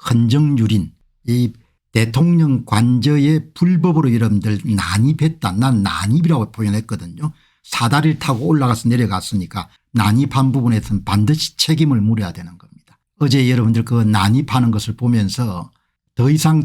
헌정유린 이 대통령 관저에 불법으로 여러분들 난입했다. 난 난입이라고 표현했거든요. 사다리를 타고 올라가서 내려갔으니까 난입한 부분에서는 반드시 책임을 물어야 되는 겁니다. 어제 여러분들 그 난입하는 것을 보면서 더 이상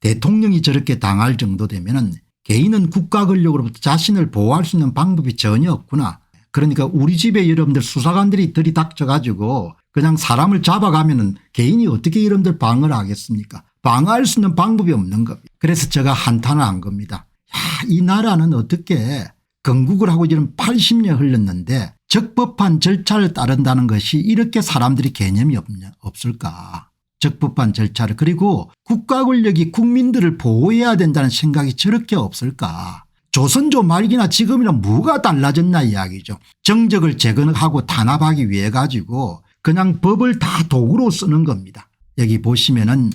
대통령이 저렇게 당할 정도 되면은 개인은 국가 권력으로부터 자신을 보호할 수 있는 방법이 전혀 없구나. 그러니까 우리 집에 여러분들 수사관들이 들이닥쳐 가지고 그냥 사람을 잡아가면은 개인이 어떻게 여러분들 방어를 하겠습니까? 방어할 수 있는 방법이 없는 겁니다. 그래서 제가 한탄을 한 겁니다. 야, 이 나라는 어떻게 건국을 하고 지금 80년 흘렀는데 적법한 절차를 따른다는 것이 이렇게 사람들이 개념이 없을까. 적법한 절차를 그리고 국가 권력이 국민들을 보호해야 된다는 생각이 저렇게 없을까. 조선조 말기나 지금이나 뭐가 달라졌나 이야기죠. 정적을 재건하고 탄압하기 위해 가지고 그냥 법을 다 도구로 쓰는 겁니다. 여기 보시면은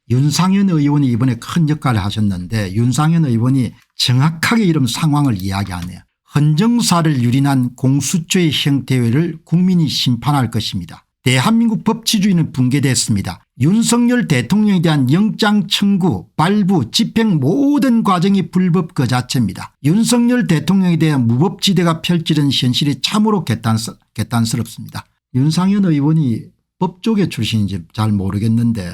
윤상현 의원이 이번에 큰 역할을 하셨는데 윤상현 의원이 정확하게 이런 상황을 이야기하네요. 헌정사를 유린한 공수처의 형태를 국민이 심판할 것입니다. 대한민국 법치주의는 붕괴됐습니다. 윤석열 대통령에 대한 영장 청구, 발부, 집행 모든 과정이 불법 그 자체입니다. 윤석열 대통령에 대한 무법지대가 펼치는 현실이 참으로 개탄스럽습니다. 윤상현 의원이 법조계 출신인지 잘 모르겠는데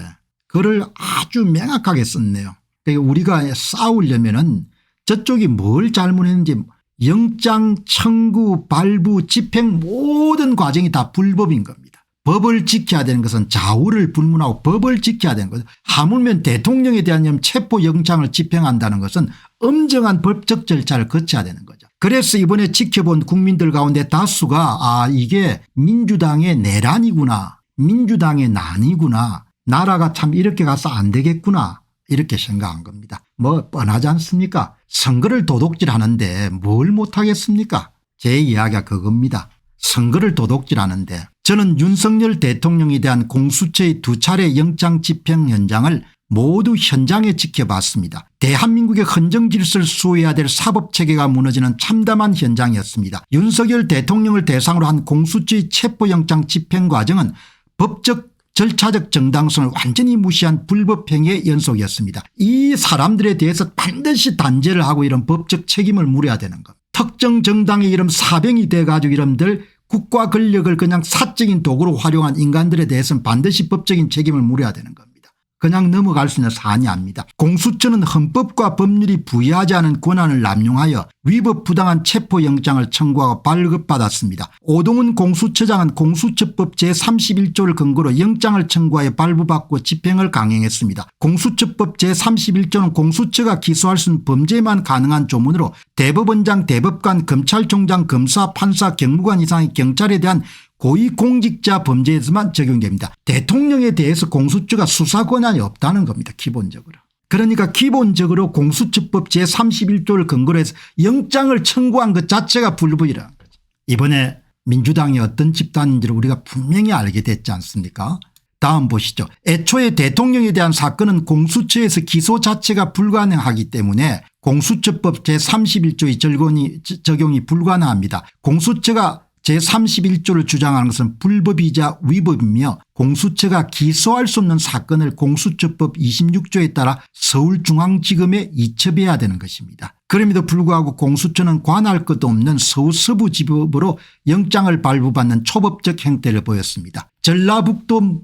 그를 아주 명확하게 썼네요. 그러니까 우리가 싸우려면은 저쪽이 뭘 잘못했는지 영장 청구 발부 집행 모든 과정이 다 불법인 겁니다. 법을 지켜야 되는 것은 좌우를 불문하고 법을 지켜야 되는 거죠. 하물며 대통령에 대한 체포영장을 집행한다는 것은 엄정한 법적 절차를 거쳐야 되는 거죠. 그래서 이번에 지켜본 국민들 가운데 다수가 이게 민주당의 내란이구나. 민주당의 난이구나. 나라가 참 이렇게 가서 안 되겠구나. 이렇게 생각한 겁니다. 뭐 뻔하지 않습니까? 선거를 도둑질하는데 뭘 못하겠습니까? 제 이야기가 그겁니다. 선거를 도둑질하는데 저는 윤석열 대통령에 대한 공수처의 2차례 영장 집행 현장을 모두 현장에 지켜봤습니다. 대한민국의 헌정질서를 수호해야 될 사법체계가 무너지는 참담한 현장이었습니다. 윤석열 대통령을 대상으로 한 공수처의 체포영장 집행 과정은 법적 절차적 정당성을 완전히 무시한 불법 행위의 연속이었습니다. 이 사람들에 대해서 반드시 단죄를 하고 이런 법적 책임을 물어야 되는 것. 특정 정당의 이런 사병이 돼가지고 이름들 국가 권력을 그냥 사적인 도구로 활용한 인간들에 대해서는 반드시 법적인 책임을 물어야 되는 겁니다. 그냥 넘어갈 수 있는 사안이 아닙니다. 공수처는 헌법과 법률이 부여하지 않은 권한을 남용하여 위법 부당한 체포영장을 청구하고 발급받았습니다. 오동훈 공수처장은 공수처법 제31조를 근거로 영장을 청구하여 발부받고 집행을 강행했습니다. 공수처법 제31조는 공수처가 기소할 수 있는 범죄만 가능한 조문으로 대법원장, 대법관, 검찰총장, 검사, 판사, 경무관 이상의 경찰에 대한 고위공직자 범죄에서만 적용됩니다. 대통령에 대해서 공수처가 수사 권한이 없다는 겁니다. 기본적으로. 그러니까 기본적으로 공수처법 제31조를 근거로 해서 영장을 청구한 것 자체가 불법이라는 거죠. 이번에 민주당이 어떤 집단인지를 우리가 분명히 알게 됐지 않습니까? 다음 보시죠. 애초에 대통령에 대한 사건은 공수처에서 기소 자체가 불가능하기 때문에 공수처법 제31조의 적용이 불가능합니다. 공수처가 제31조를 주장하는 것은 불법이자 위법이며 공수처가 기소할 수 없는 사건을 공수처법 26조에 따라 서울중앙지검에 이첩해야 되는 것입니다. 그럼에도 불구하고 공수처는 관할 것도 없는 서울 서부지법으로 영장을 발부받는 초법적 행태를 보였습니다. 전라북도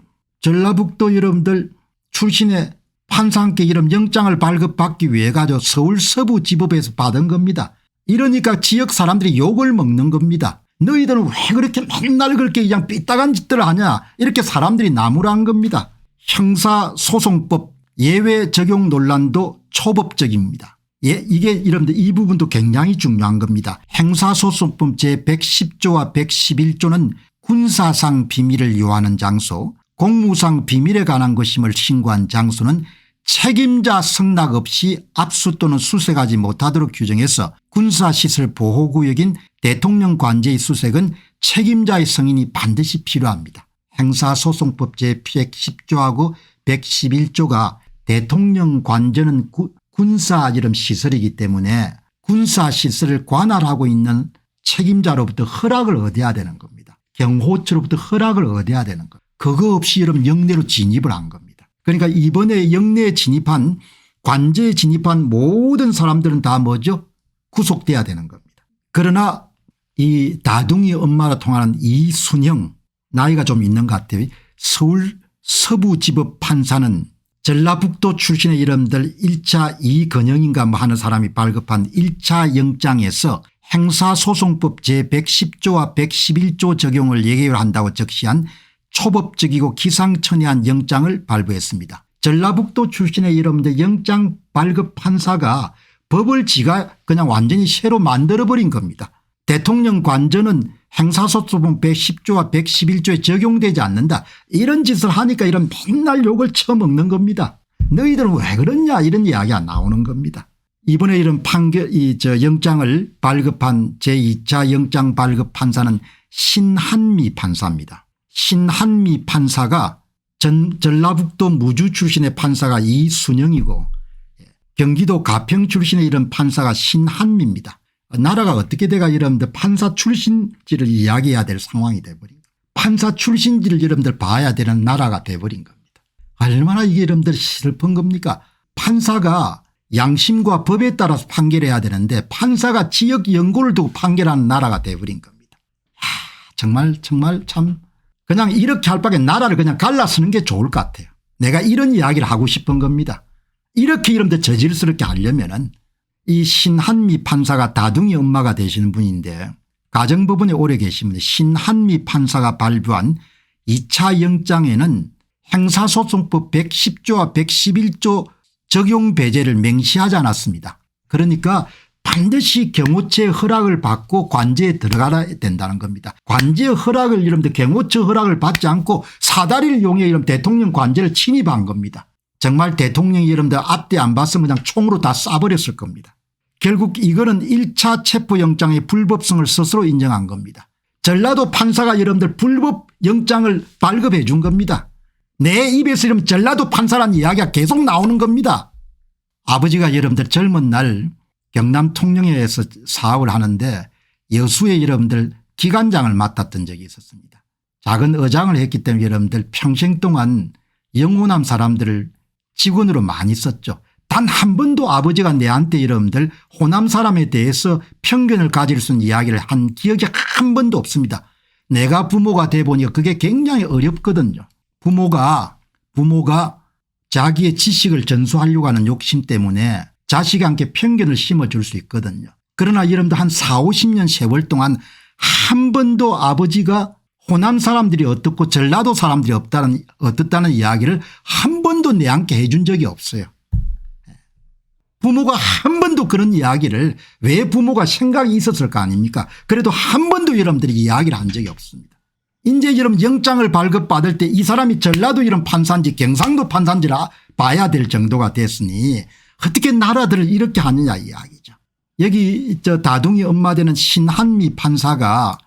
여러분들 출신의 판사께 이런 영장을 발급받기 위해 가지고 서울 서부지법에서 받은 겁니다. 이러니까 지역 사람들이 욕을 먹는 겁니다. 너희들은 왜 그렇게 맨날 그렇게 그냥 삐딱한 짓들을 하냐 이렇게 사람들이 나무란 겁니다. 형사소송법 예외 적용 논란도 초법적입니다. 이게 여러분들 이 부분도 굉장히 중요한 겁니다. 형사소송법 제110조와 111조는 군사상 비밀을 요하는 장소, 공무상 비밀에 관한 것임을 신고한 장소는 책임자 승낙 없이 압수 또는 수색하지 못하도록 규정해서 군사시설 보호구역인 대통령 관저의 수색은 책임자의 승인이 반드시 필요합니다. 형사소송법 제110조하고 111조가 대통령 관저는 군사 이름 시설이기 때문에 군사시설을 관할하고 있는 책임자로부터 허락을 얻어야 되는 겁니다. 경호처로부터 허락을 얻어야 되는 것. 그거 없이 여러분 영내로 진입을 한 겁니다. 그러니까 이번에 영내에 진입한 관저에 진입한 모든 사람들은 다 뭐죠? 구속돼야 되는 겁니다. 그러나 이 다둥이 엄마로 통하는 이순영 나이가 좀 있는 것 같아요. 서울 서부지법 판사는 전라북도 출신의 이름들 1차 이건영인가 뭐 하는 사람이 발급한 1차 영장에서 행사소송법 제110조와 111조 적용을 예결한다고 적시한 초법적이고 기상천외한 영장을 발부했습니다. 전라북도 출신의 이름들 영장 발급 판사가 법을 지가 그냥 완전히 새로 만들어버린 겁니다. 대통령 관저는 행사소송법 110조와 111조에 적용되지 않는다. 이런 짓을 하니까 이런 맨날 욕을 처먹는 겁니다. 너희들은 왜 그러냐 이런 이야기가 나오는 겁니다. 이번에 이런 영장을 발급한 제2차 영장 발급 판사는 신한미 판사입니다. 신한미 판사가 전라북도 무주 출신의 판사가 이순영이고 경기도 가평 출신의 이런 판사가 신한미입니다. 나라가 어떻게 돼가 여러분들 판사 출신지를 이야기해야 될 상황이 돼버린 겁니다. 판사 출신지를 여러분들 봐야 되는 나라가 돼버린 겁니다. 얼마나 이게 여러분들 슬픈 겁니까? 판사가 양심과 법에 따라서 판결해야 되는데 판사가 지역 연고를 두고 판결하는 나라가 돼버린 겁니다. 정말 참 그냥 이렇게 할 바에 나라를 그냥 갈라쓰는 게 좋을 것 같아요. 내가 이런 이야기를 하고 싶은 겁니다. 이렇게 여러분들 저질스럽게 하려면은 이 신한미 판사가 다둥이 엄마가 되시는 분인데 가정법원에 오래 계신 분 신한미 판사가 발부한 2차 영장에는 행사소송법 110조와 111조 적용 배제를 맹시하지 않았습니다. 그러니까 반드시 경호처의 허락을 받고 관저에 들어가야 된다는 겁니다. 관저의 허락을 여러분들 경호처 허락을 받지 않고 사다리를 이용해 여러분 대통령 관저를 침입한 겁니다. 정말 대통령이 여러분들 앞뒤 안 봤으면 그냥 총으로 다 쏴버렸을 겁니다. 결국 이거는 1차 체포영장의 불법성을 스스로 인정한 겁니다. 전라도 판사가 여러분들 불법 영장을 발급해 준 겁니다. 내 입에서 이러면 전라도 판사라는 이야기가 계속 나오는 겁니다. 아버지가 여러분들 젊은 날 경남 통영에서 사업을 하는데 여수에 여러분들 기관장을 맡았던 적이 있었습니다. 작은 의장을 했기 때문에 여러분들 평생 동안 영호남 사람들을 직원으로 많이 썼죠. 단 한 번도 아버지가 내한테 여러분들 호남 사람에 대해서 편견을 가질 수 있는 이야기를 한 기억이 한 번도 없습니다. 내가 부모가 돼 보니까 그게 굉장히 어렵거든요. 부모가 자기의 지식을 전수하려고 하는 욕심 때문에 자식한테 편견을 심어줄 수 있거든요. 그러나 여러분들 한 40, 50년 세월 동안 한 번도 아버지가 호남 사람들이 어떻고 전라도 사람들이 어떻다는 이야기를 한 번도 내한테 해준 적이 없어요. 부모가 한 번도 그런 이야기를 왜 부모가 생각이 있었을 거 아닙니까? 그래도 한 번도 여러분들이 이야기를 한 적이 없습니다. 이제 여러분 영장을 발급받을 때 이 사람이 전라도 이런 판사인지 경상도 판사인지를 봐야 될 정도가 됐으니 어떻게 나라들을 이렇게 하느냐 이야기죠. 여기 다둥이 엄마 되는 신한미 판사가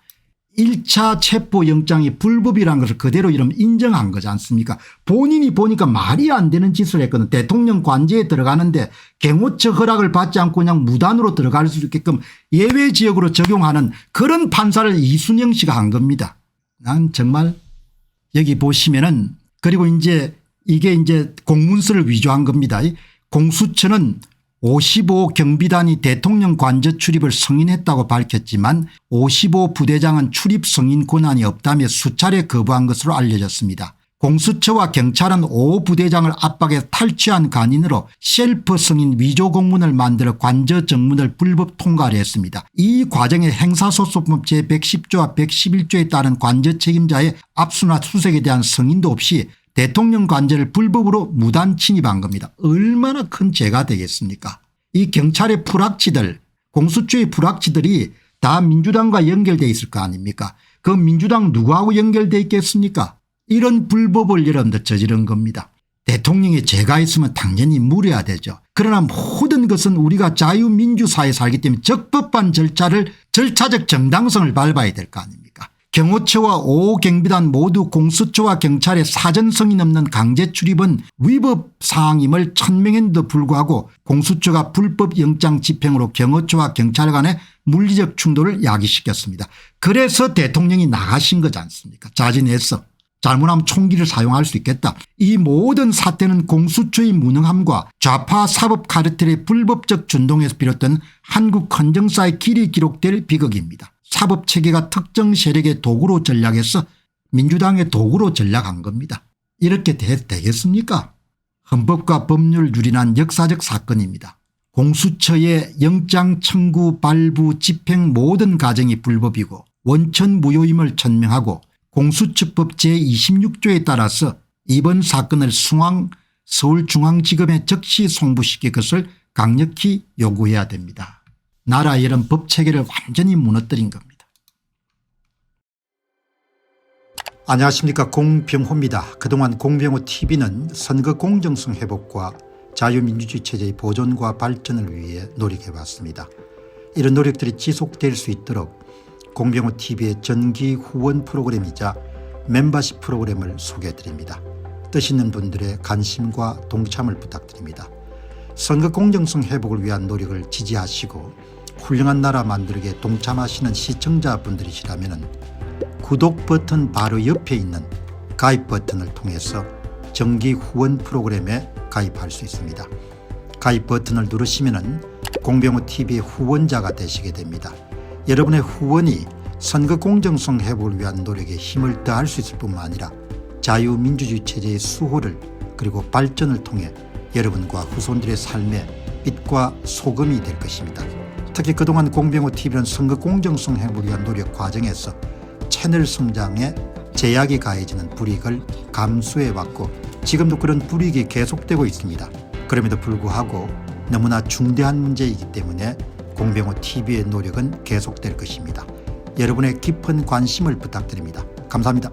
1차 체포영장이 불법이라는 것을 그대로 이러면 인정한 거지 않습니까? 본인이 보니까 말이 안 되는 짓을 했거든. 대통령 관저에 들어가는데 경호처 허락을 받지 않고 그냥 무단으로 들어갈 수 있게끔 예외 지역으로 적용하는 그런 판사를 이순영 씨가 한 겁니다. 난 정말 여기 보시면은 그리고 이제 이게 이제 공문서를 위조한 겁니다. 공수처는 55 경비단이 대통령 관저 출입을 승인했다고 밝혔지만 55 부대장은 출입 승인 권한이 없다며 수차례 거부한 것으로 알려졌습니다. 공수처와 경찰은 5 부대장을 압박해 탈취한 간인으로 셀프 승인 위조 공문을 만들어 관저 정문을 불법 통과를 했습니다. 이 과정에 행사소송법 제110조와 111조에 따른 관저 책임자의 압수나 수색에 대한 승인도 없이 대통령 관저를 불법으로 무단 침입한 겁니다. 얼마나 큰 죄가 되겠습니까? 이 경찰의 불악취들 공수처의 불악취들이 다 민주당과 연결되어 있을 거 아닙니까? 그 민주당 누구하고 연결되어 있겠습니까? 이런 불법을 여러분들 저지른 겁니다. 대통령이 죄가 있으면 당연히 물어야 되죠. 그러나 모든 것은 우리가 자유민주사회에 살기 때문에 적법한 절차적 정당성을 밟아야 될 거 아닙니까? 경호처와 5호 경비단 모두 공수처와 경찰의 사전 승인 없는 강제 출입은 위법 사항임을 천명했는데도 불구하고 공수처가 불법 영장 집행으로 경호처와 경찰 간의 물리적 충돌을 야기시켰습니다. 그래서 대통령이 나가신 거지 않습니까? 자진해서. 잘못하면 총기를 사용할 수 있겠다. 이 모든 사태는 공수처의 무능함과 좌파 사법 카르텔의 불법적 준동에서 비롯된 한국 헌정사의 길이 기록될 비극입니다. 사법체계가 특정 세력의 도구로 전략해서 민주당의 도구로 전략한 겁니다. 이렇게 되겠습니까? 헌법과 법률 유린한 역사적 사건입니다. 공수처의 영장 청구 발부 집행 모든 과정이 불법이고 원천 무효임을 천명하고 공수처법 제26조에 따라서 이번 사건을 서울중앙지검에 즉시 송부시킬 것을 강력히 요구해야 됩니다. 나라의 이런 법체계를 완전히 무너뜨린 겁니다. 안녕하십니까, 공병호입니다. 그동안 공병호TV는 선거 공정성 회복과 자유민주주의 체제의 보존과 발전을 위해 노력해왔습니다. 이런 노력들이 지속될 수 있도록 공병호TV의 정기 후원 프로그램이자 멤버십 프로그램을 소개해드립니다. 뜻 있는 분들의 관심과 동참을 부탁드립니다. 선거 공정성 회복을 위한 노력을 지지하시고 훌륭한 나라 만들기에 동참하시는 시청자분들이시라면 구독 버튼 바로 옆에 있는 가입 버튼을 통해서 정기 후원 프로그램에 가입할 수 있습니다. 가입 버튼을 누르시면 공병호TV의 후원자가 되시게 됩니다. 여러분의 후원이 선거 공정성 회복을 위한 노력에 힘을 더할 수 있을 뿐만 아니라 자유민주주의 체제의 수호를 그리고 발전을 통해 여러분과 후손들의 삶에 빛과 소금이 될 것입니다. 특히 그동안 공병호TV는 선거 공정성 회복을 위한 노력 과정에서 채널 성장에 제약이 가해지는 불이익을 감수해왔고 지금도 그런 불이익이 계속되고 있습니다. 그럼에도 불구하고 너무나 중대한 문제이기 때문에 공병호TV의 노력은 계속될 것입니다. 여러분의 깊은 관심을 부탁드립니다. 감사합니다.